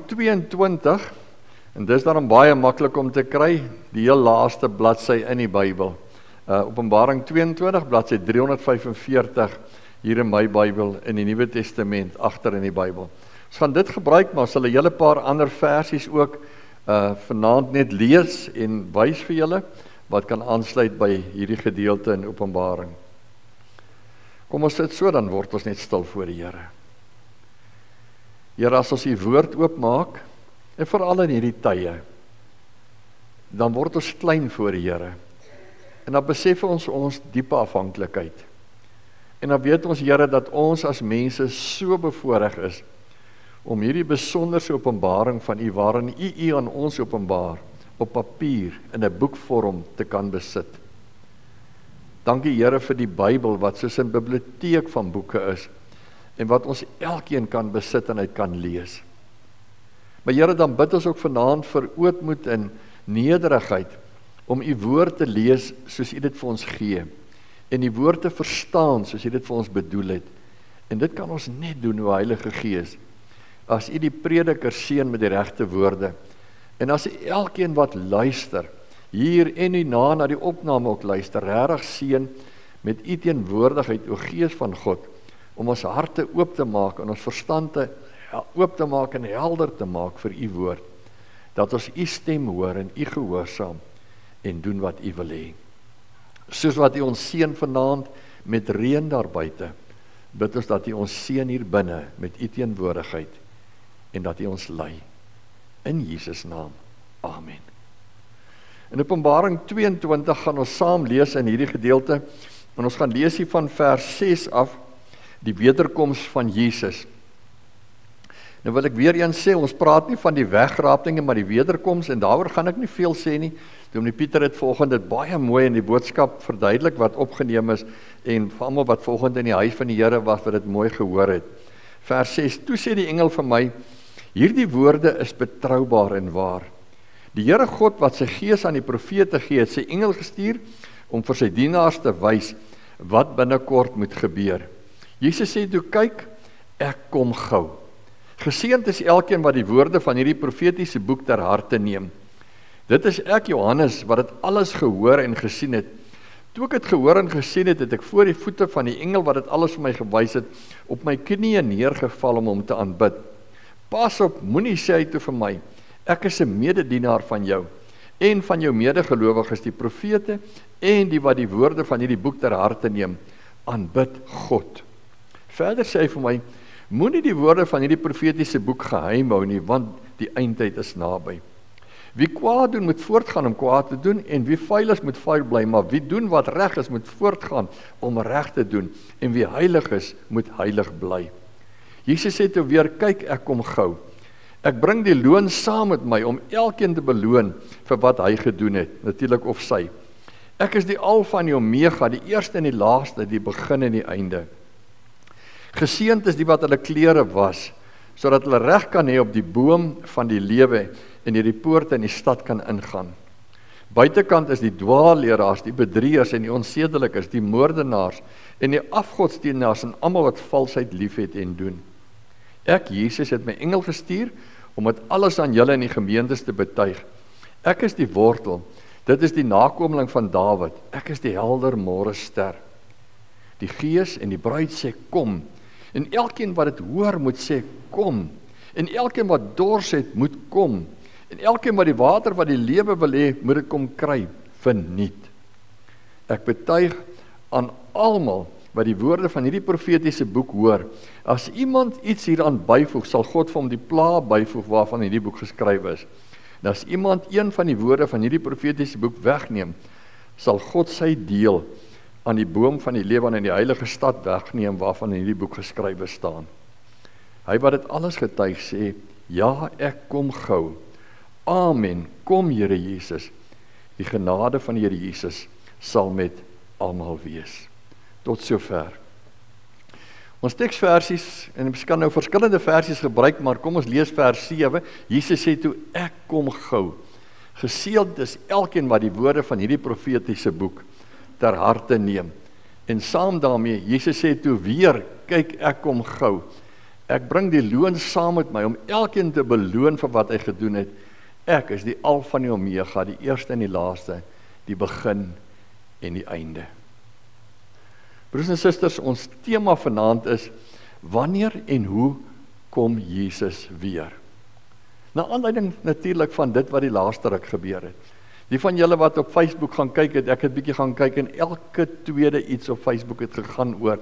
22, en dis daarom baie maklik om te kry, die heel laaste bladsy in die Bybel. Openbaring 22, bladsy 345, hier in my Bybel, in die Nuwe Testament, agter in die Bybel. Ons gaan dit gebruik, maar ons sal 'n hele paar ander versies ook vanaand net lees en wys vir julle, wat kan aansluit by hierdie gedeelte in Openbaring. Kom ons sit so, dan word ons net stil voor die Here. Here, as ons die woord oopmaak, en veral in hierdie tye, dan word ons klein voor die Here. En dan besef ons diepe afhanklikheid. En dan weet ons, Here, dat ons as mense so bevoorreg is, om hierdie besonderse openbaring van U, waarin U aan ons openbaar, op papier, in 'n boekvorm te kan besit. Dankie, Here, vir die Bybel, wat soos 'n biblioteek van boeke is, en wat ons elkeen kan besit en uit kan lees. Maar Here, dan bid ons ook vanaand vir ootmoed en nederigheid, om U woord te lees soos U dit vir ons gee, en die woord te verstaan soos U dit vir ons bedoel het. En dit kan ons net doen, o Heilige Gees, as U die prediker seën met die regte woorde, en as elkeen wat luister, hier en hierna na die opname ook luister, regtig seën met U teenwoordigheid, o Gees van God, om ons harte oop te maak, en ons verstand oop te maak en helder te maak vir U woord, dat ons U stem hoor en U gehoorsaam, en doen wat U wil hê. Soos wat U ons seën vanaand met reën daar buite, bid ons dat U ons seën hier binne met U teenwoordigheid, en dat U ons lei. In Jesus naam. Amen. In Openbaring 22 gaan ons saam lees in hierdie gedeelte, en ons gaan lees hier van vers 6 af, die wederkoms van Jesus. Nou wil ek weer eens sê, ons praat nie van die wegraptinge, maar die wederkoms, en daaroor gaan ek nie veel sê nie. Dominee Pieter het volgende dit baie mooi in die boodskap verduidelik wat opgeneem is, en vir almal wat volgende in die huis van die Here was, wat dit mooi gehoor het. Vers 6, toe sê die engel vir my, hierdie woorde is betroubaar en waar. Die Here God wat sy gees aan die profete gee, het sy engel gestuur, om vir sy dienaars te wys, wat binnekort moet gebeur. Jesus sê toe, kyk, ek kom gou. Geseënd is elkeen wat die woorde van hierdie profetiese boek ter harte neem. Dit is ek, Johannes, wat dit alles gehoor en gesien het. Toe ek het gehoor en gesien het, het ek voor die voete van die engel wat dit alles vir my gewys het, op my knieë neergeval om hom te aanbid. Pas op, moenie sê hy toe vir my, ek is 'n mededienaar van jou, en van jou medegelowiges, die profete, en die wat die woorde van hierdie boek ter harte neem, aanbid God. Verder sê hy vir my, moenie die woorde van hierdie profetiese boek geheim hou nie, want die eindtyd is naby. Wie kwaad doen, moet voortgaan om kwaad te doen, en wie vuil is, moet vuil bly, maar wie doen wat reg is, moet voortgaan om reg te doen, en wie heilig is, moet heilig bly. Jesus sê toe weer, kyk, ek kom gou. Ek bring die loon saam met my, om elkeen te beloon vir wat hy gedoen het, natuurlik of sy. Ek is die Alfa en die Omega, die eerste en die laaste, die begin en die einde. Geseënd is die wat hulle klere was, sodat hulle reg kan hê op die boom van die lewe, en hierdie poorte in die stad kan ingaan. Buitekant is die dwaalleraars, die bedrieërs en die onsedelikes, die moordenaars en die afgodsdienaars en almal wat valsheid liefhet en doen. Ek, Jesus, het my engel gestuur om dit alles aan julle in die gemeentes te betuig. Ek is die wortel, dit is die nakomeling van Dawid, ek is die helder môrester. Die Gees en die bruid sê kom, en elkeen wat dit hoor moet sê kom, en elkeen wat dors het moet kom, en elkeen wat die water wat die lewe wil hê, moet dit kom kry, verniet. Ek betuig aan almal wat die woorde van hierdie profetiese boek hoor, as iemand iets hieraan byvoeg, sal God vir hom die pla byvoeg waarvan hierdie boek geskryf is. En as iemand een van die woorde van hierdie profetiese boek wegneem, sal God sy deel aan die boom van die lewe en in die heilige stad wegneem waarvan in hierdie boek geskrywe staan. Hy wat dit alles getuig sê, ja, ek kom gou. Amen, kom Here Jesus. Die genade van die Here Jesus sal met almal wees. Tot sover. Ons teksversies, en ons kan nou verskillende versies gebruik, maar kom ons lees vers 7. Jesus sê toe, ek kom gou. Geseënd is elkeen wat die woorde van hierdie profetiese boek ter harte neem. En saam daarmee, Jesus sê toe weer, kyk, ek kom gou. Ek bring die loon saam met my om elkeen te beloon vir wat hy gedoen het. Ek is die Alfa en die Omega, die eerste en die laaste, die begin en die einde. Broers en susters, ons tema vanaand is, wanneer en hoe kom Jesus weer? Na aanleiding natuurlik van dit wat die laaste ruk gebeur het. Die van julle wat op Facebook gaan kyk het, ek het bietjie gaan kyk en elke tweede iets op Facebook het gegaan oor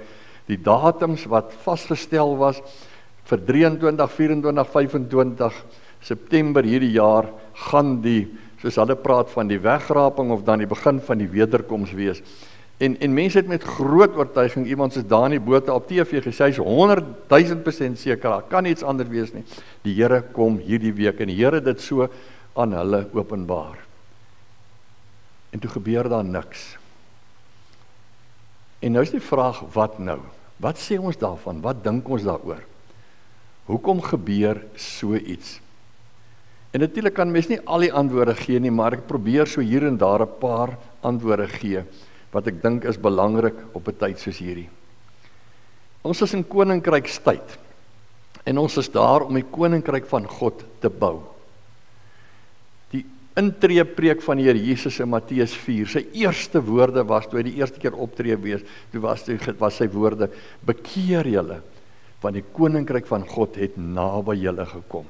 die datums wat vasgestel was vir 23, 24, 25 September hierdie jaar gaan die, soos hulle praat van die wegraping of dan die begin van die wederkoms wees. En mense het met groot oortuiging, iemand soos Dani Botha op TV gesê, hy is 100.000% seker, daar kan iets anders wees nie. Die Here kom hierdie week en die Here dit so aan hulle openbaar. En toe gebeur daar niks. En nou is die vraag, wat nou? Wat sê ons daarvan? Wat dink ons daaroor? Hoekom gebeur so iets? En natuurlik kan mens nie al die antwoorde gee nie, maar ek probeer so hier en daar 'n paar antwoorde gee, wat ek dink is belangrik op 'n tyd soos hierdie. Ons is in koninkrykstyd, en ons is daar om die koninkryk van God te bou. Die intreepreek van die Here Jesus in Matteus 4, sy eerste woorde was, toe hy die eerste keer optree wees, toe was sy woorde, bekeer julle, want die koninkryk van God het naby julle gekom.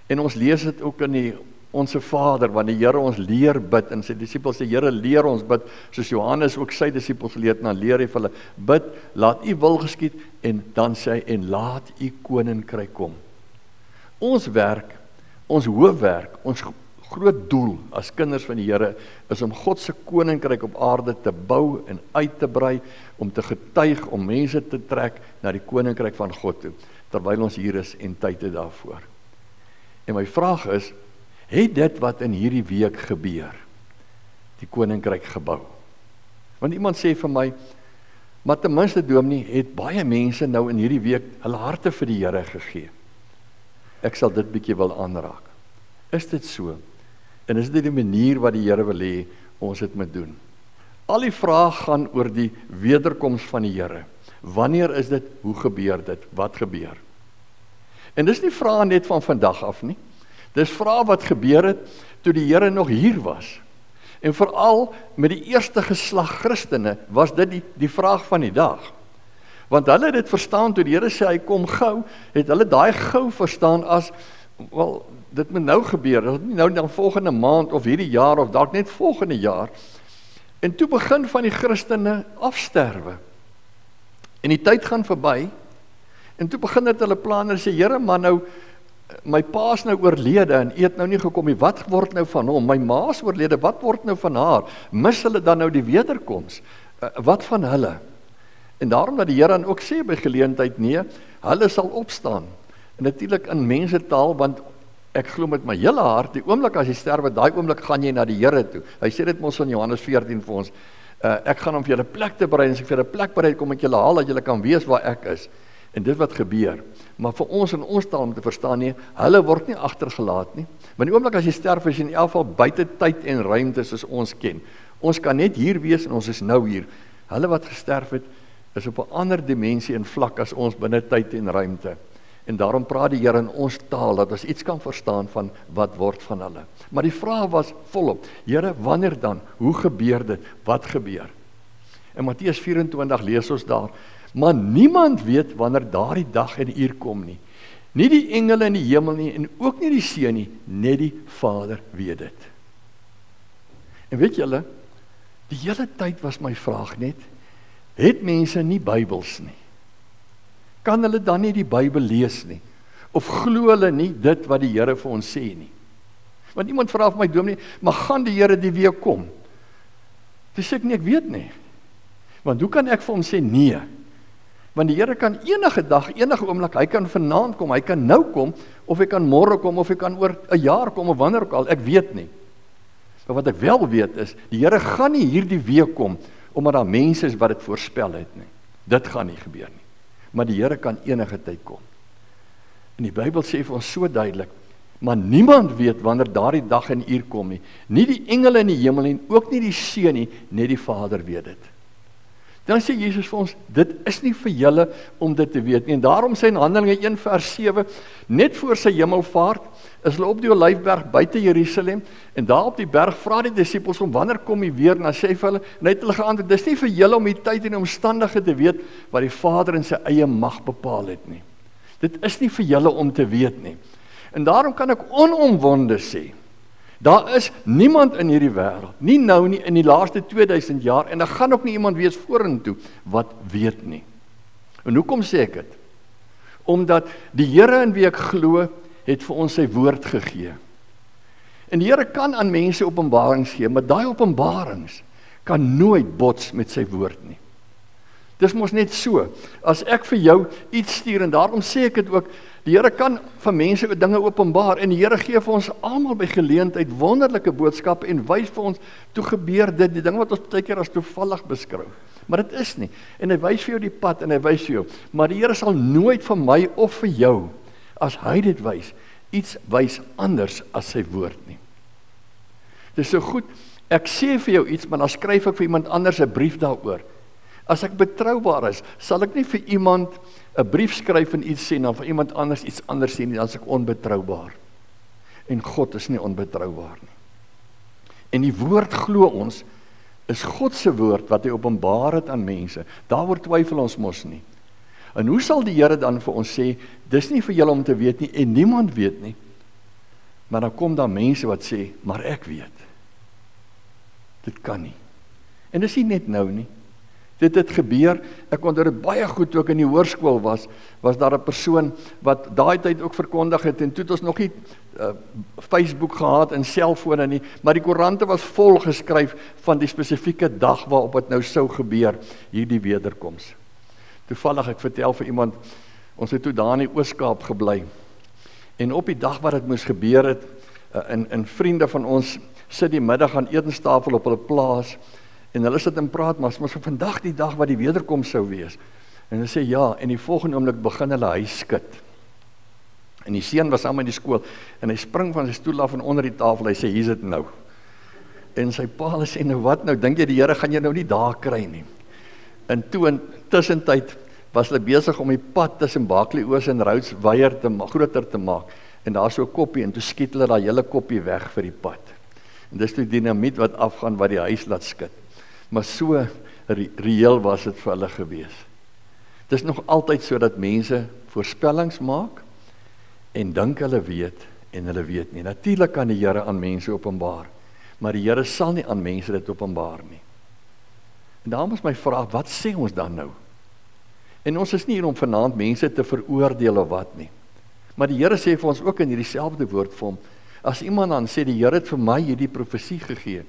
En ons lees dit ook in Onse Vader, want die Here ons leer bid, en sy disippels sê, Here leer ons bid, soos Johannes ook sy disippels geleer het, en dan leer hy vir hulle, bid, laat u wil geskied, en dan sê hy, en laat u koninkryk kom. Ons werk, ons hoofwerk, ons groot doel as kinders van die Here, is om God se koninkryk op aarde te bou en uit te brei, om te getuig, om mense te trek na die koninkryk van God toe, terwyl ons hier is en tyd het daarvoor. En my vraag is, het dit wat in hierdie week gebeur, die koninkryk gebou? Want iemand sê vir my, maar ten minste dominee, het baie mense nou in hierdie week hulle harte vir die Here gegee. Ek sal dit bietjie wil aanraak. Is dit so? En is dit die manier wat die Here wil hê ons dit moet doen? Al die vrae gaan oor die wederkoms van die Here. Wanneer is dit? Hoe gebeur dit? Wat gebeur? En dis nie vrae net van vandag af nie. Dis vrae wat gebeur het toe die Here nog hier was. En veral met die eerste geslag Christene was dit die vraag van die dag. Want hulle het dit verstaan toe die Here sê hy kom gou, het hulle daai gou verstaan as, wel, dit moet nou gebeur, dit nie nou dan volgende maand of hierdie jaar of dalk net volgende jaar. En toe begin van die Christene afsterwe. En die tyd gaan verby, en toe begin het hulle plan en sê, Here, maar nou, my pa is nou oorlede en u het nou nie gekom nie, wat word nou van hom? My ma is oorlede, wat word nou van haar? Mis hulle dan nou die wederkoms? Wat van hulle? En daarom dat die Here dan ook sê by geleentheid, nee, hulle sal opstaan. En natuurlik in mensetaal, want ek glo met my hele hart, die oomblik as jy sterwe, daai oomblik gaan jy na die Here toe. Hy sê dit mos in Johannes 14 vir ons, ek gaan om vir julle plek te berei, en as ek vir julle plek berei, kom ek julle haal, dat julle kan weet waar ek is. En dit wat gebeur. Maar vir ons in ons taal om te verstaan nie, hulle word nie agtergelaat nie. Want die oomblik as jy sterf, is jy in elk geval buite tyd en ruimte soos ons ken. Ons kan net hier wees en ons is nou hier. Hulle wat gesterf het, is op 'n ander dimensie en vlak as ons binne tyd en ruimte. En daarom praat die Here in ons taal, dat ons iets kan verstaan van wat word van hulle. Maar die vraag was volop, Here, wanneer dan? Hoe gebeur dit? Wat gebeur? In Matteus 24 lees ons daar, maar niemand weet wanneer daardie dag en uur kom nie. Nie die engele in die hemel nie, en ook nie die Seun nie, net die Vader weet dit. En weet julle, die hele tyd was my vraag net, het mense nie Bybels nie? Kan hulle dan nie die Bybel lees nie? Of glo hulle nie dit wat die Here vir ons sê nie? Want iemand vra vir my, dominee, maar gaan die Here die week kom? Toe sê ek nie, ek weet nie. Want hoe kan ek vir hom sê nee? Want die Here kan enige dag, enige oomblik, hy kan vanaand kom, hy kan nou kom, of hy kan môre kom, of hy kan oor 'n jaar kom, of wanneer ook al, ek weet nie. Maar wat ek wel weet is, die Here gaan nie hierdie week kom, omdat daar mense is wat dit voorspel het nie. Dit gaan nie gebeur nie. Maar die Here kan enige tyd kom. En die Bybel sê vir ons so duidelik, maar niemand weet wanneer daardie dag en uur kom nie. Nie die engele in die hemel nie, ook nie die Seun nie, net die Vader weet dit. Dan sê Jesus vir ons, dit is nie vir julle om dit te weet nie. En daarom sê in Handelinge 1 vers 7, net voor sy hemelvaart, is hulle op die Olyfberg buite Jerusalem, en daar op die berg vra die disippels om, wanneer kom jy weer, en dan sê vir hulle, en hy het hulle geantwoord, dis nie vir julle om die tyd en die omstandighede te weet, wat die Vader in sy eie mag bepaal het nie. Dit is nie vir julle om te weet nie. En daarom kan ek onomwonde sê, daar is niemand in hierdie wêreld, nie nou nie, in die laaste 2000 jaar, en daar gaan ook nie iemand wees vorentoe, wat weet nie. En hoekom sê ek dit? Omdat die Here in wie ek glo, het vir ons sy woord gegee. En die Here kan aan mense openbarings gee, maar daai openbarings kan nooit bots met sy woord nie. Dis mos net so, as ek vir jou iets stuur, en daarom sê ek dit ook, die Here kan van mense dinge openbaar, en die Here gee vir ons almal by geleentheid wonderlike boodskappe, en wys vir ons, toe gebeur dit, die ding wat ons baie keer as toevallig beskou, maar dit is nie, en hy wys vir jou die pad, en hy wys vir jou, maar die Here sal nooit vir my of vir jou, as hy dit wys, iets wys anders as sy woord nie. Dit is so goed, ek sê vir jou iets, maar dan skryf ek vir iemand anders 'n brief daaroor. As ek betroubaar is, sal ek nie vir iemand 'n brief skryf en iets sê, en dan vir iemand anders iets anders sê nie, dan is ek onbetroubaar. En God is nie onbetroubaar nie. En die woord glo ons, is God se woord, wat hy openbaar het aan mense. Daaroor twyfel ons mos nie. En hoe sal die Here dan vir ons sê, dis nie vir julle om te weet nie, en niemand weet nie, maar dan kom daar mense wat sê, maar ek weet. Dit kan nie. En dis nie net nou nie. Dit het gebeur, ek onthou dit baie goed, toe ek in die hoërskool was daar 'n persoon, wat daai tyd ook verkondig het, en toe het ons nog nie Facebook gehad, en selfone nie, maar die koerante was vol geskryf, van die spesifieke dag, waarop het nou sou gebeur, hierdie wederkoms. Toevallig, ek vertel vir iemand, ons het toe daar in die Oos-Kaap gebly, en op die dag wat dit moes gebeur het, en vriende van ons, sit die middag aan etenstafel op hulle plaas, en hulle sit en praat, maar vir vandag die dag wat die wederkoms sou wees, en hulle sê ja, en die volgende oomblik begin hulle huis skud, en die seun was saam in die skool, en hy spring van sy stoel af en onder die tafel, hy sê, hier is dit nou, en sy pa sê, nou wat nou, dink jy die Here gaan jy nou nie daar kry nie, en toe in tussentyd, was hulle besig om die pad tussen Bakley Oos en Rhodes groter te maak, en daar so 'n koppie, en toe skiet hulle daai hele koppie weg vir die pad, en dis die dinamiet wat afgaan, wat die huis laat skud, maar so reëel was dit vir hulle gewees. Dit is nog altyd so dat mense voorspellings maak, en dink hulle weet, en hulle weet nie. Natuurlik kan die Here aan mense openbaar, maar die Here sal nie aan mense dit openbaar nie. En daarom is my vraag, wat sê ons dan nou? En ons is nie hier om vanaand mense te veroordeel of wat nie. Maar die Here sê vir ons ook in hierdie selfde woord vir hom, as iemand dan sê, die Here het vir my hierdie profesie gegee,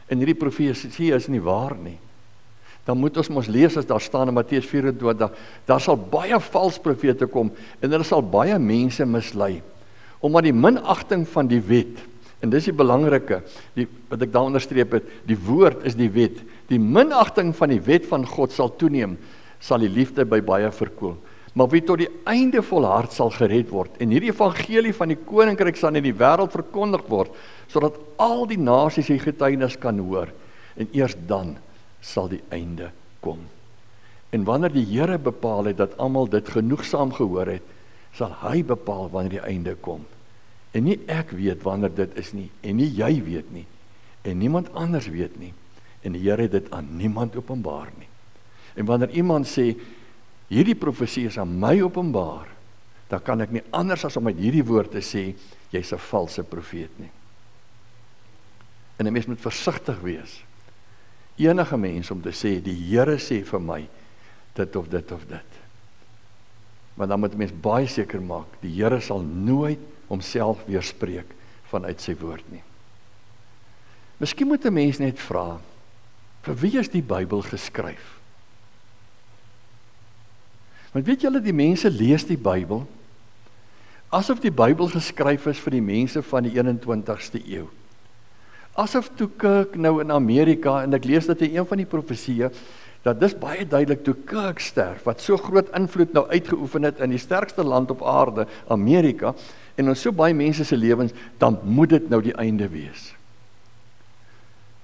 en hierdie profesie is nie waar nie, dan moet ons mos lees as daar staan in Matteus 24, daar sal baie vals profete kom, en hulle sal baie mense mislei, omdat die minagting van die wet, en dis die belangrike, wat ek daar onderstreep het, die woord is die wet, die minagting van die wet van God sal toeneem, sal die liefde by baie verkoel. Maar wie tot die einde volhard sal gered word, en hierdie evangelie van die koninkryk sal in die wêreld verkondig word, sodat al die nasies die getuienis kan hoor, en eers dan sal die einde kom. En wanneer die Here bepaal het, dat almal dit genoegsaam gehoor het, sal hy bepaal wanneer die einde kom. En nie ek weet wanneer dit is nie, en nie jy weet nie, en niemand anders weet nie, en die Here het dit aan niemand openbaar nie. En wanneer iemand sê, hierdie profesie is aan my openbaar, dan kan ek nie anders as om met hierdie woord te sê, jy's 'n valse profeet nie. En 'n mens moet versigtig wees, enige mens om te sê, die Here sê vir my, dit of dit of dit. Maar dan moet 'n mens baie seker maak, die Here sal nooit homself weerspreek vanuit sy woord nie. Miskien moet 'n mens net vra, vir wie is die Bybel geskryf? Want weet julle, die mense lees die Bybel, asof die Bybel geskryf is vir die mense van die 21ste eeu. Asof toe Kirk nou in Amerika, en ek lees dit in een van die profesieë, dat dis baie duidelik toe Kirk sterf, wat so groot invloed nou uitgeoefen het in die sterkste land op aarde, Amerika, en ons so baie mense se lewens, dan moet dit nou die einde wees.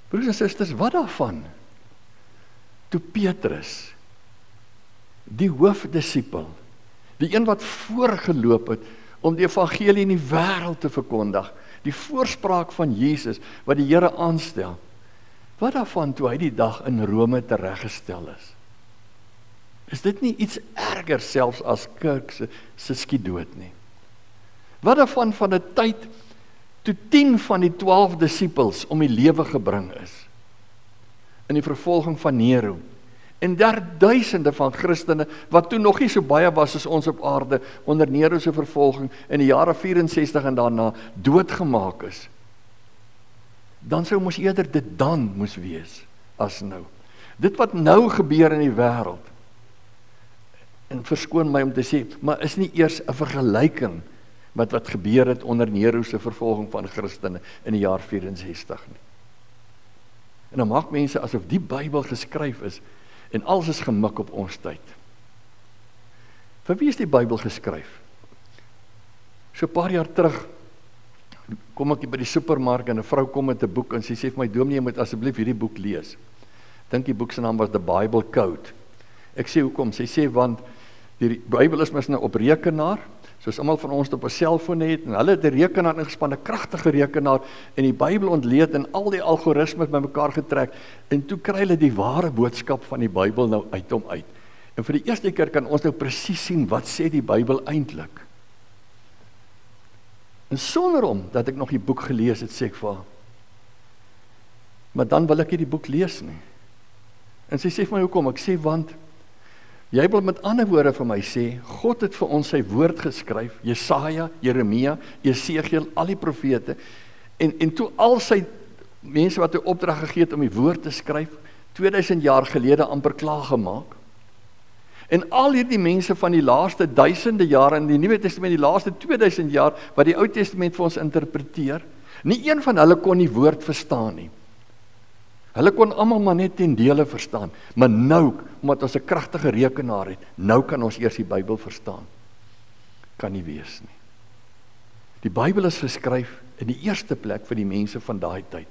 Broers en susters, wat daarvan? toe Petrus, die hoofdisipel, die een wat voorgeloop het om die evangelie in die wêreld te verkondig, die voorspraak van Jesus wat die Here aanstel, wat daarvan toe hy die dag in Rome tereggestel is? Is dit nie iets erger selfs as Kirk se skietdood nie? Wat daarvan van 'n tyd toe 10 van die 12 disippels om die lewe gebring is in die vervolging van Nero, en daar duisende van Christene, wat toe nog nie so baie was as ons op aarde, onder Nero se vervolging in die jare 64 en daarna doodgemaak is, dan sou mos eerder dit dan moes wees as nou. Dit wat nou gebeur in die wêreld, en verskoon my om te sê, maar is nie eers 'n vergelyking met wat gebeur het onder Nero se vervolging van Christene in die jaar 64 nie. En dan maak mense asof die Bybel geskryf is en alles is gemik op ons tyd. Vir wie is die Bybel geskryf? So 'n paar jaar terug kom ek by die supermark en 'n vrou kom met 'n boek en sy sê vir my, dominee, jy moet asseblief hierdie boek lees. Dink die boek se naam was The Bible Code. Ek sê hoekom? Sy sê want die Bybel is mos nou op rekenaar, soos almal van ons op 'n selfoon het, en hulle het 'n rekenaar ingespan, 'n kragtige rekenaar, en die Bybel ontleed en al die algoritmes bymekaar getrek, en toe kry hulle die ware boodskap van die Bybel nou uit hom uit. En vir die eerste keer kan ons nou presies sien wat sê die Bybel eintlik. En sonder om dat ek nog die boek gelees het, sê ek vir haar, maar dan wil ek nie die boek lees nie. En sy sê vir my, hoekom? Ek sê, want jy wil met ander woorde vir my sê, God het vir ons sy woord geskryf, Jesaja, Jeremia, Esegiel, al die profete, en toe al sy mense wat hy opdrag gegee het om die woord te skryf, 2000 jaar gelede amper klaargemaak. En al hierdie mense van die laaste duisende jare in die Nuwe Testament, die laaste 2000 jaar, wat die Ou Testament vir ons interpreteer, nie een van hulle kon die woord verstaan nie. Hulle kon almal maar net ten dele verstaan, maar nou, omdat ons 'n kragtige rekenaar het, nou kan ons eers die Bybel verstaan. Kan nie wees nie. Die Bybel is geskryf in die eerste plek vir die mense van daai tyd.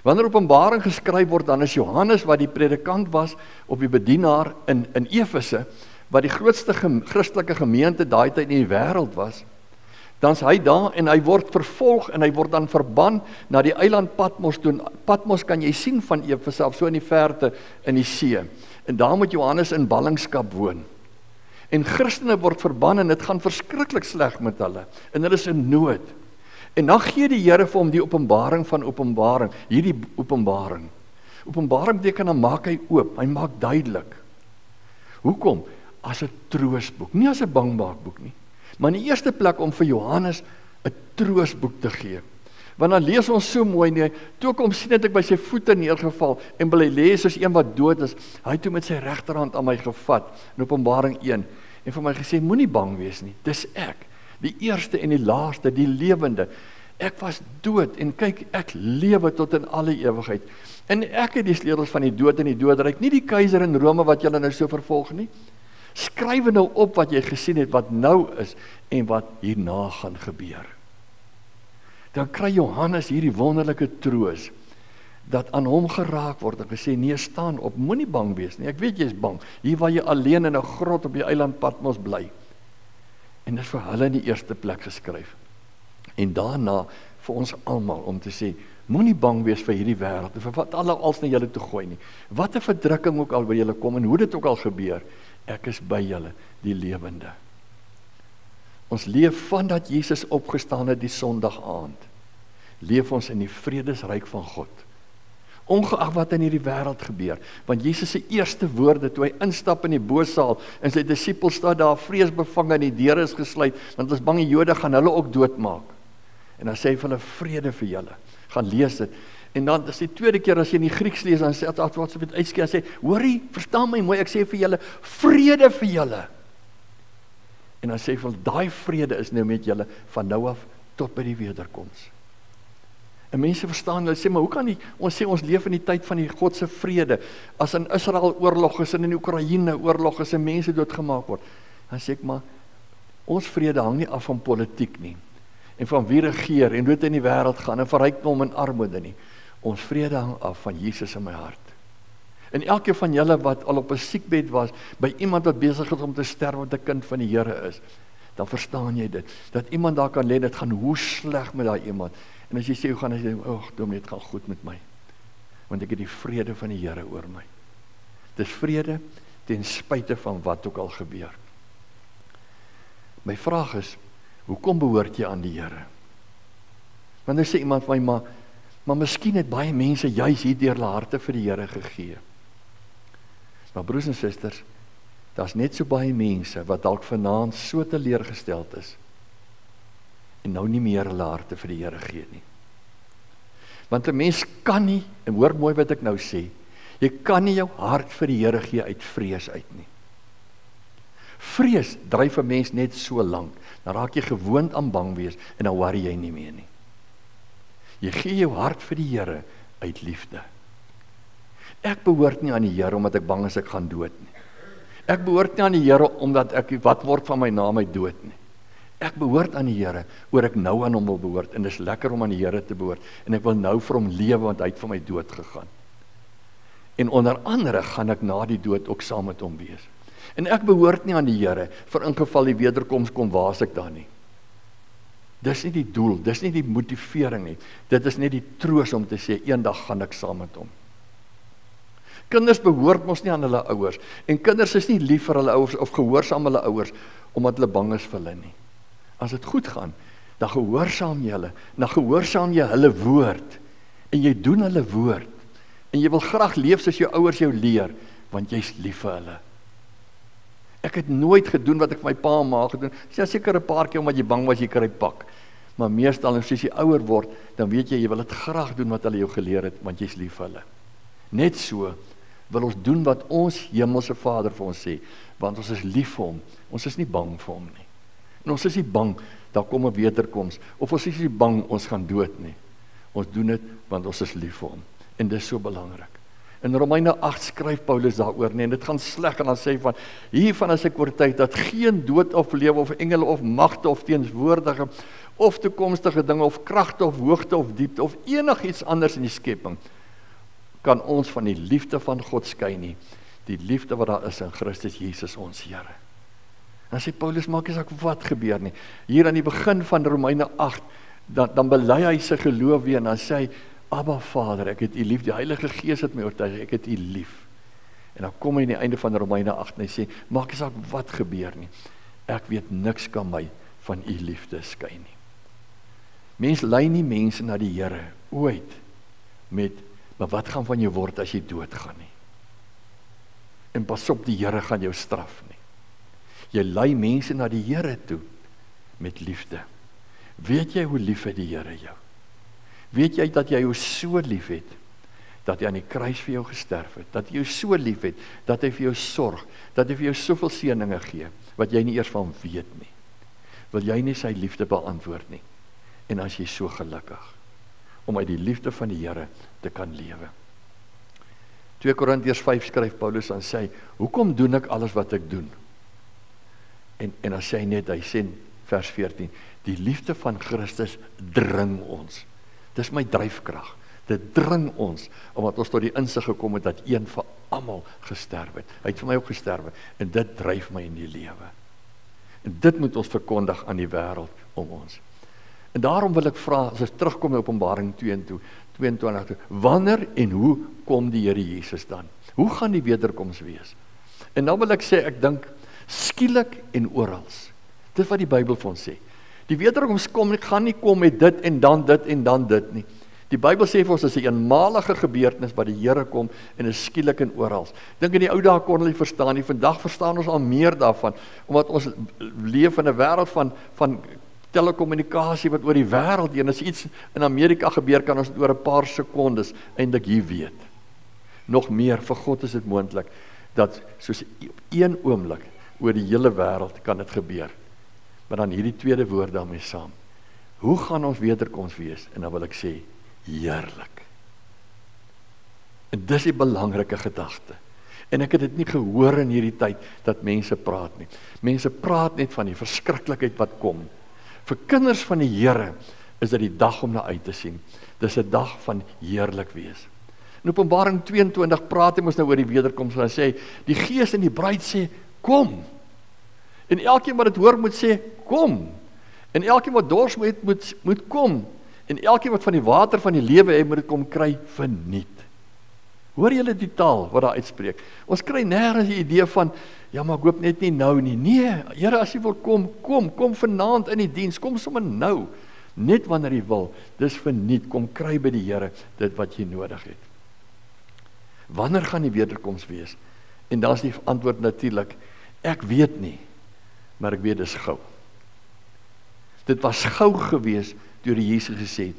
Wanneer Openbaring geskryf word, dan is Johannes, wat die predikant was, op die bedienaar in Efese, wat die grootste Christelike gemeente daai tyd in die wêreld was, dan is hy daar en hy word vervolg en hy word dan verban na die eiland Patmos toe. Patmos kan jy sien van Efese af, so in die verte in die see. En daar moet Johannes in ballingskap woon. En Christene word verban en dit gaan verskriklik sleg met hulle. En hulle is in nood. En dan gee die Here vir hom die openbaring van openbaring, hierdie openbaring. Openbaring beteken dan maak hy oop, hy maak duidelik. Hoekom? As 'n troosboek, nie as 'n bangmaakboek nie. Maar in die eerste plek om vir Johannes 'n troosboek te gee. Want dan lees ons so mooi nie, toe ek hom sien het ek by sy voete neergeval en wil hy lees soos een wat dood is. Hy het toe met sy regterhand aan my gevat in Openbaring 1 en vir my gesê, moenie bang wees nie, dis ek, die eerste en die laaste, die lewende. Ek was dood en kyk, ek lewe tot in alle ewigheid. En ek het die sleutels van die dood en die doodryk, nie die keiser in Rome wat julle nou so vervolg nie. Skryf nou op wat jy gesien het, wat nou is en wat hierna gaan gebeur. Dan kry Johannes hierdie wonderlike troos, dat aan hom geraak word en gesê, nee, staan op, moenie bang wees nie, ek weet jy is bang, hier waar jy alleen in 'n grot op die eiland Patmos bly. En dit is vir hulle in die eerste plek geskryf. En daarna vir ons almal om te sê, moenie bang wees vir hierdie wêreld, vir wat alle als na julle toe gooi nie. Wat 'n verdrukking ook al by julle kom en hoe dit ook al gebeur, ek is by julle, die lewende. Ons leef vandat Jesus opgestaan het die Sondag aand. Leef ons in die vredesryk van God. Ongeag wat in hierdie wêreld gebeur, want Jesus se eerste woorde toe hy instap in die bosaal en sy disippels staan daar vreesbevange en die deure is gesluit, want hulle is bang die Jode gaan hulle ook doodmaak. En dan sê hy vir hulle, vrede vir julle. Gaan lees dit. En dan is die tweede keer as jy in die Grieks lees, dan sê hy wat dit uitskeer, sê, hoorie, verstaan my mooi, ek sê vir julle, vrede vir julle. En dan sê hy vir daai vrede is nou met julle van nou af tot by die wederkoms. En mense verstaan, hulle sê, maar hoe kan ons sê ons leef in die tyd van die God se vrede, as in Israel oorlog is en in Oekraïne oorlog is en mense doodgemaak word. Dan sê ek, maar ons vrede hang nie af van politiek nie, en van wie regeer, en hoe dit in die wêreld gaan, en van rykdom en armoede nie. Ons vrede hang af van Jesus in my hart. En elke van julle wat al op 'n siekbed was, by iemand wat besig is om te sterf, wat 'n kind van die Here is, dan verstaan jy dit, dat iemand daar kan lê, dit gaan hoe sleg met daai iemand, en as jy sê, hoe gaan hy sê, dominee, dit gaan goed met my, want ek het die vrede van die Here oor my. Dis vrede, ten spyte van wat ook al gebeur. My vraag is, hoekom behoort jy aan die Here? Want nou sê iemand van my, maar miskien het baie mense juis hier deur hulle harte vir die Here gegee. Maar broers en susters, daar's net so baie mense wat dalk vanaand so teleurgesteld is en nou nie meer hulle harte vir die Here gee nie. Want 'n mens kan nie, en hoor mooi wat ek nou sê, jy kan nie jou hart vir die Here gee uit vrees uit nie. Vrees dryf 'n mens net so lank, dan raak jy gewoond aan bang wees en dan worry jy nie meer nie. Jy gee jou hart vir die Here uit liefde. Ek behoort nie aan die Here omdat ek bang is ek gaan dood nie. Ek behoort nie aan die Here omdat ek wat word van my na my dood nie. Ek behoort aan die Here oor ek nou aan hom wil behoort, en dis lekker om aan die Here te behoort, en ek wil nou vir hom lewe want hy het vir my dood gegaan. En onder andere gaan ek na die dood ook saam met hom wees. En ek behoort nie aan die Here vir ingeval die wederkoms kom, waar ek daar nie. Dis nie die doel, dis nie die motivering nie. Dit is net die troos om te sê, eendag gaan ek saam met hom. Kinders behoort mos nie aan hulle ouers, en kinders is nie lief vir hulle ouers of gehoorsaam hulle ouers omdat hulle bang is vir hulle nie. As dit goed gaan, dan gehoorsaam jy hulle, dan gehoorsaam jy hulle woord, en jy doen hulle woord, en jy wil graag leef soos jou ouers jou leer, want jy's lief vir hulle. Ek het nooit gedoen wat ek vir my pa en ma gedoen, ja, seker 'n paar keer omdat jy bang was jy kry pak, maar meestal as jy ouer word, dan weet jy wil dit graag doen wat hulle jou geleer het, want jy's lief vir hulle. Net so wil ons doen wat ons hemelse Vader vir ons sê, want ons is lief vir hom, ons is nie bang vir hom nie. En ons is nie bang, daar kom 'n wederkoms, of ons is nie bang, ons gaan dood nie. Ons doen dit, want ons is lief vir hom, en dit is so belangrik. In Romeine 8 skryf Paulus daaroor, en dit gaan sleg, en dan sê van, hiervan is ek oortuig, dat geen dood of lewe, of engele, of magte, of teenswoordige, of toekomstige dinge, of kragte, of hoogte, of diepte, of enigiets anders in die skepping, kan ons van die liefde van God skei nie, die liefde wat daar is in Christus Jesus ons Here. Dan sê Paulus, maak nie saak wat gebeur nie. Hier aan die begin van Romeine 8, dan bely hy sy geloof weer, en dan sê hy, Abba Vader, ek het u lief, die Heilige Gees het my oortuig, ek het u lief. En dan kom hy aan die einde van Romeine 8, en hy sê, maak nie saak wat gebeur nie, ek weet niks kan my van u liefde skei nie. Mens lei nie mense na die Here, ooit, met, maar wat gaan van jou word as jy doodgaan nie? En pas op, die Here gaan jou straf nie. Jy lei mense na die Here toe, met liefde. Weet jy hoe lief het die Here jou? Weet jy dat jy jou so lief het, dat hy aan die kruis vir jou gesterf het, dat hy jou so lief het, dat hy vir jou sorg, dat hy vir jou soveel seëninge gee, wat jy nie eers van weet nie. Wil jy nie sy liefde beantwoord nie? En as jy so gelukkig, om uit die liefde van die Here te kan lewe. 2 Korintiërs 5 skryf Paulus en sê, hoekom doen ek alles wat ek doen? En dan sê hy net, hy sê in vers 14, die liefde van Christus dring ons. Dis my dryfkrag. Dit dring ons, omdat ons tot die insig gekom het, dat een vir almal gesterf het. Hy het vir my ook gesterf, en dit dryf my in die lewe. En dit moet ons verkondig aan die wêreld om ons. En daarom wil ek vra, as ons terugkom in Openbaring 22, wanneer en hoe kom die Here Jesus dan? Hoe gaan die wederkoms wees? En dan wil ek sê, ek dink, skielik en orals. Dit wat die Bybel vir ons sê. Die wederkoms gaan nie kom met dit en dan dit en dan dit nie. Die Bybel sê vir ons, is 'n eenmalige gebeurtenis wat die Here kom en is skielik en orals. Dink in die ou dae kon hulle verstaan nie, vandag verstaan ons al meer daarvan, omdat ons leef in 'n wêreld van telekommunikasie wat oor die wêreld heen, as iets in Amerika gebeur, kan ons dit oor 'n paar sekondes eintlik hier weet. Nog meer, vir God is dit moontlik, dat soos een oomblik oor die hele wêreld kan dit gebeur. Maar dan hierdie tweede woord daarmee saam. Hoe gaan ons wederkoms wees? En dan wil ek sê, heerlik. En dis die belangrike gedagte. En ek het dit nie gehoor in hierdie tyd, dat mense praat nie. Mense praat net van die verskriklikheid wat kom. Vir kinders van die Here, is dit die dag om na uit te sien. Dis 'n dag van heerlik wees. In Openbaring 22 praat hy ons nou oor die wederkoms, en hy sê, die Gees en die bruid sê, kom. En elkeen wat dit hoor moet sê, kom. En elkeen wat dors moet kom. En elkeen wat van die water van die lewe het, moet dit kom kry verniet. Hoor julle die taal wat daar uitspreek? Ons kry nêrens die idee van, ja maar ek hoop net nie nou nie. Nee, Here, as jy wil kom vanaand in die diens, kom sommer nou. Net wanneer jy wil, dis verniet, kom kry by die Here dit wat jy nodig het. Wanneer gaan die wederkoms wees? En dan is die antwoord natuurlik, ek weet nie, maar ek weet dis gou. Dit was gou gewees, deur die Jesus gesê het,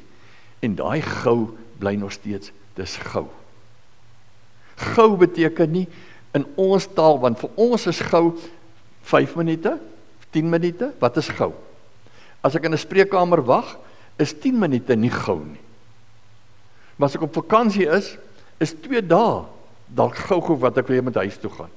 en daai gou bly nog steeds, dis gou. Gou beteken nie, in ons taal, want vir ons is gou 5 minute, 10 minute, wat is gou? As ek in 'n spreekkamer wag, is 10 minute nie gou nie. Maar as ek op vakansie is 2 dae, dalk gou wat ek weer met huis toe gaan.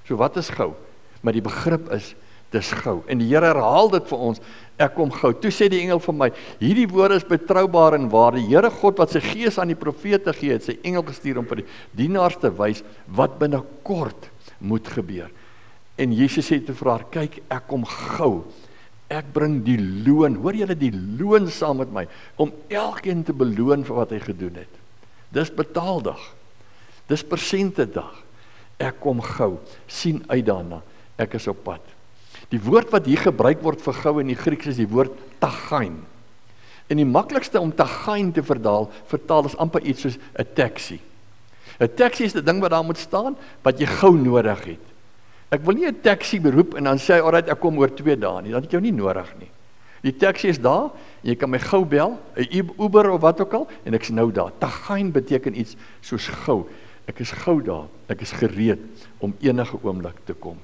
So wat is gou? Maar die begrip is, dis gou. En die Here herhaal dit vir ons, ek kom gou. Toe sê die engel vir my, hierdie woorde is betroubaar en waar. Die Here God wat sy gees aan die profete gee, het sy engel gestuur om vir die dienaars te wys, wat binnekort moet gebeur. En Jesus sê te vir haar, kyk, ek kom gou. Ek bring die loon, hoor julle die loon saam met my, om elkeen te beloon vir wat hy gedoen het. Dis betaaldag. Dis persentedag. Ek kom gou, sien uit daarna, ek is op pad. Die woord wat hier gebruik word vir gou in die Grieks is die woord taghain. En die maklikste om taghain te vertaal is amper iets soos 'n taxi. 'n Taxi is die ding wat daar moet staan, wat jy gou nodig het. Ek wil nie 'n taxi beroep en dan sê hy, alright, ek kom oor 2 dae nie, dan het jy jou nie nodig nie. Die taxi is daar, en jy kan my gou bel, 'n Uber of wat ook al, en ek is nou daar. Taghain beteken iets soos gou. Ek is gou daar, ek is gereed om enige oomblik te kom.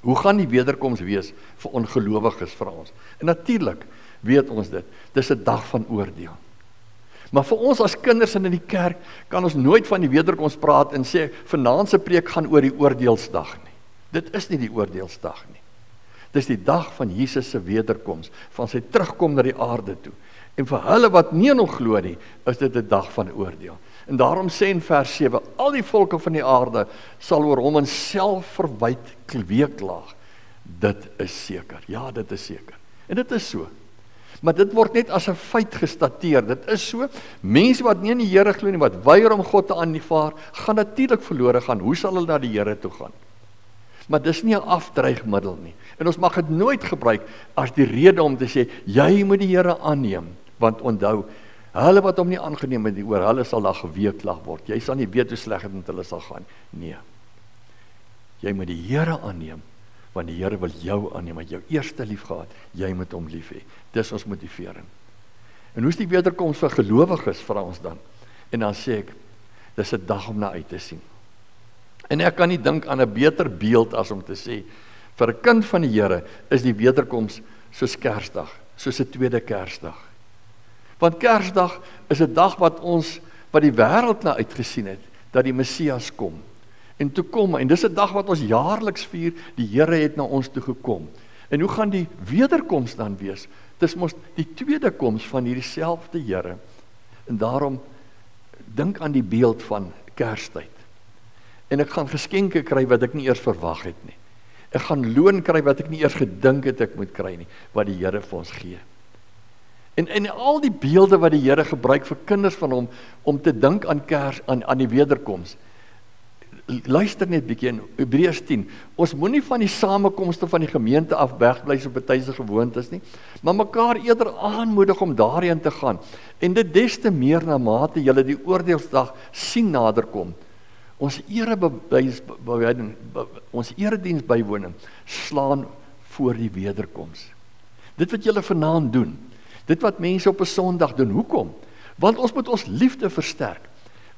Hoe gaan die wederkoms wees vir ongelowiges, vra ons? En natuurlik weet ons dit, dis 'n dag van oordeel. Maar vir ons as kinders in die kerk, kan ons nooit van die wederkoms praat en sê, vanaand se preek gaan oor die oordeelsdag nie. Dit is nie die oordeelsdag nie. Dis die dag van Jesus se wederkoms, van sy terugkom na die aarde toe. En vir hulle wat nie in hom glo nie, is dit 'n dag van oordeel. En daarom sê in vers 7, al die volke van die aarde sal oor hom in selfverwyd weeklaag. Dit is seker. Ja, dit is seker. En dit is so. Maar dit word net as 'n feit gestateer. Dit is so. Mense wat nie in die Here glo nie, wat weier om God te aanvaar, gaan natuurlik verlore gaan. Hoe sal hulle na die Here toe gaan? Maar dis nie 'n afdreigmiddel nie. En ons mag dit nooit gebruik as die rede om te sê, jy moet die Here aanneem. Want onthou, hulle wat hom nie aangeneem het, oor hulle sal daar geweeklag word. Jy sal nie weet hoe sleg dit met hulle sal gaan. Nee. Jy moet die Here aanneem, want die Here wil jou aanneem, het jou eerste lief gehad. Jy moet hom lief hê. Dis ons motivering. En hoe is die wederkoms vir gelowiges, vra ons dan? En dan sê ek, dis 'n dag om na uit te sien. En ek kan nie dink aan 'n beter beeld as om te sê, vir 'n kind van die Here is die wederkoms soos Kersdag, soos 'n tweede Kersdag. Want Kersdag is 'n dag wat die wêreld na uitgesien het, dat die Messias kom. En toe kom, en dis 'n dag wat ons jaarliks vier, die Here het na ons toe gekom. En hoe gaan die wederkoms dan wees? Dis mos die tweede koms van hierdie selfde Here. En daarom, dink aan die beeld van Kerstyd. En ek gaan geskenke kry wat ek nie eers verwag het nie. Ek gaan loon kry wat ek nie eers gedink het ek moet kry nie, wat die Here vir ons gee. En al die beelde wat die Here gebruik vir kinders van hom, om te dink aan aan die wederkoms. Luister net bietjie in Hebreërs 10. Ons moenie van die samekomste van die gemeente af wegbly so party se gewoontes nie, maar mekaar eerder aanmoedig om daarheen te gaan. En dit des te meer na mate julle die oordeelsdag sien naderkom. Ons erediens bywoning slaan voor die wederkoms. Dit wat julle vanaand doen, dit wat mense op 'n Sondag doen, hoekom? Want ons moet ons liefde versterk.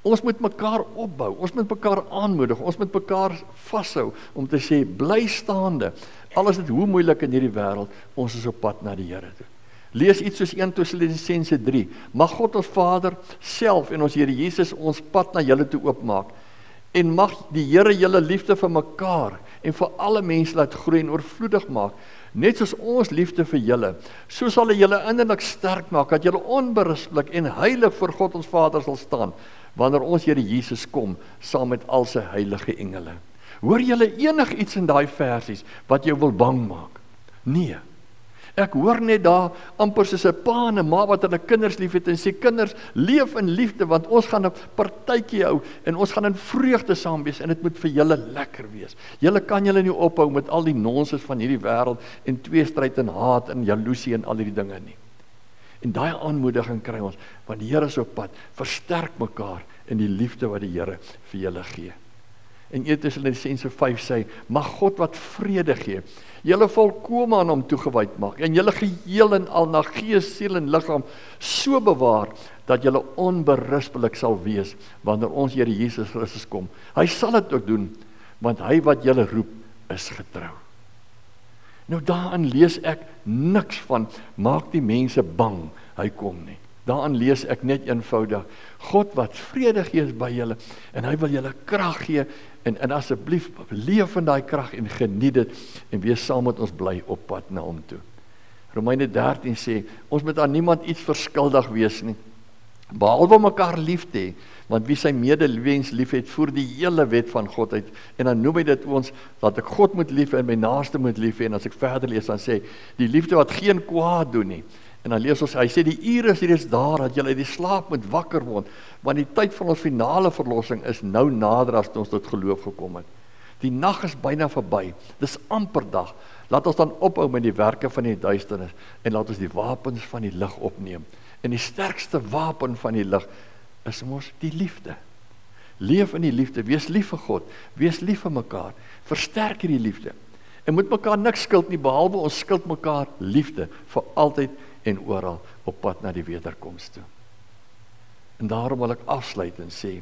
Ons moet mekaar opbou, ons moet mekaar aanmoedig, ons moet mekaar vashou om te sê, bly staande. Al is dit hoe moeilik in hierdie wêreld, ons is op pad na die Here toe. Lees iets soos 1 Tessalonisense 3. Mag God ons Vader self en ons Here Jesus ons pad na julle toe oopmaak. En mag die Here julle liefde vir mekaar en vir alle mense laat groei en oorvloedig maak, Net soos ons liefde vir julle, so sal hy julle innerlik sterk maak, dat julle onberispelik en heilig voor God ons Vader sal staan, wanneer ons Here Jesus kom, saam met al sy heilige engele. Hoor julle enigiets in daai versies, wat jou wil bang maak? Nee. Ek hoor net daar, amper soos 'n pa en 'n ma wat hulle kinders lief het, en sê, kinders, leef in liefde, want ons gaan 'n partytjie hou, en ons gaan in vreugde saam wees, en dit moet vir julle lekker wees. Julle kan julle nie ophou met al die nonsens van hierdie wêreld, en tweestryd en haat, en jaloesie, en al hierdie dinge nie. En daai aanmoediging kry ons, want die Here is op pad, versterk mekaar in die liefde wat die Here vir julle gee. En 1 Tessalonisense 5 sê, mag God wat vrede gee, julle volkome aan hom toegewyd maak, en julle geheel en al na gees, siel en liggaam so bewaar, dat julle onberispelik sal wees, wanneer ons Here Jesus Christus kom. Hy sal dit ook doen, want hy wat julle roep, is getrou. Nou daarin lees ek niks van, maak die mense bang, hy kom nie. Daarin lees ek net eenvoudig, God wat vrede gee is by julle, en hy wil julle krag gee, en asseblief, leef in daai krag en geniet dit, en wees saam met ons bly op pad na hom toe. Romeine 13 sê, ons moet aan niemand iets verskuldig wees nie, behalwe mekaar lief te hê, want wie sy medemens lief het, voer die hele wet van God uit, en dan noem hy dit ons, dat ek God moet lief en my naaste moet lief hê, en as ek verder lees, dan sê, die liefde wat geen kwaad doen nie, en dan lees ons, hy sê, die uur is reeds daar, dat julle uit die slaap moet wakker word, want die tyd van ons finale verlossing is nou nader as ons tot geloof gekom het. Die nag is byna verby, dis amper dag, laat ons dan ophou met die werke van die duisternis, en laat ons die wapens van die lig opneem, en die sterkste wapen van die lig, is mos die liefde. Leef in die liefde, wees lief vir God, wees lief vir mekaar, versterk hierdie liefde, en moet mekaar niks skuld nie, behalwe ons skuld mekaar liefde, vir altyd en oral op pad na die wederkoms toe. En daarom wil ek afsluit en sê,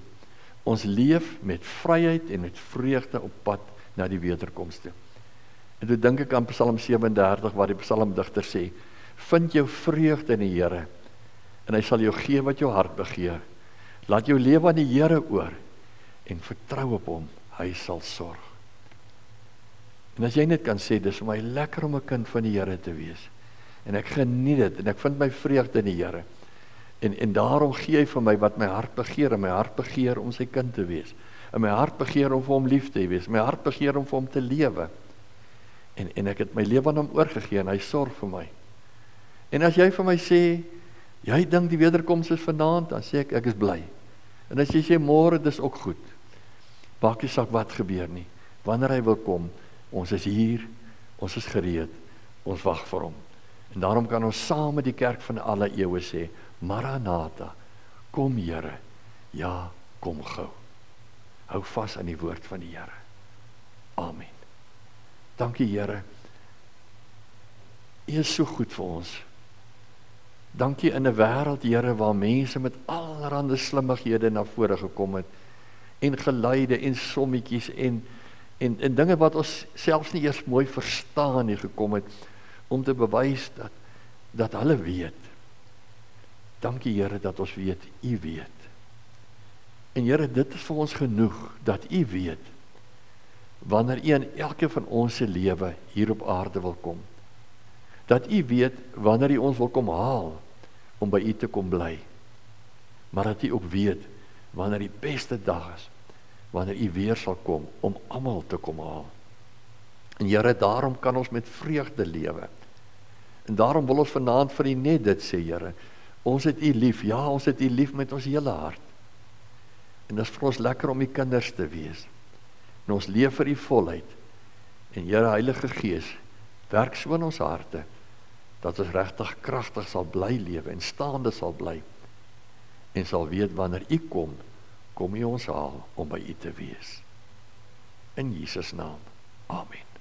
ons leef met vryheid en met vreugde op pad na die wederkoms toe. En toe dink ek aan Psalm 37, waar die psalmdigter sê, vind jou vreugde in die Here, en hy sal jou gee wat jou hart begeer. Laat jou lewe aan die Here oor, en vertrou op hom, hy sal sorg. En as jy net kan sê, dis vir my lekker om 'n kind van die Here te wees, en ek geniet dit, en ek vind my vreugde in die Here, en daarom gee hy vir my wat my hart begeer, en my hart begeer om sy kind te wees, en my hart begeer om vir hom lief te wees, my hart begeer om vir hom te lewe, en ek het my lewe aan hom oorgegee, en hy sorg vir my. En as jy vir my sê, jy dink die wederkoms is vanaand, dan sê ek is bly. En as jy sê môre, dis ook goed. Maak nie saak wat gebeur nie. Wanneer hy wil kom, ons is hier, ons is gereed, ons wag vir hom. En daarom kan ons saam met die kerk van alle eeue sê, Maranatha, kom Here, ja, kom gou. Hou vas aan die woord van die Here. Amen. Dankie Here, U is so goed vir ons. Dankie in 'n wêreld, Here, waar mense met allerlei slimmighede na vore gekom het, en geluide, en sommetjies, en dinge wat ons selfs nie eers mooi verstaan nie gekom het, om te bewys dat hulle weet. Dankie Here, dat ons weet, U weet. En Here, dit is vir ons genoeg, dat U weet, wanneer U in elke van ons se lewe hier op aarde wil kom. Dat U weet, wanneer U ons wil kom haal, om by U te kom bly. Maar dat U ook weet, wanneer die beste dag is, wanneer U weer sal kom, om almal te kom haal. En Here, daarom kan ons met vreugde lewe. En daarom wil ons vanaand vir U net dit sê, Here, ons het U lief, ja, ons het U lief met ons hele hart. En dit is vir ons lekker om U kinders te wees. En ons leef vir U volheid. En Here, Heilige Gees, werk so in ons harte, dat ons regtig kragtig sal bly lewe, en staande sal bly, en sal weet, wanneer U kom, kom U ons haal, om by U te wees. In Jesus naam, amen.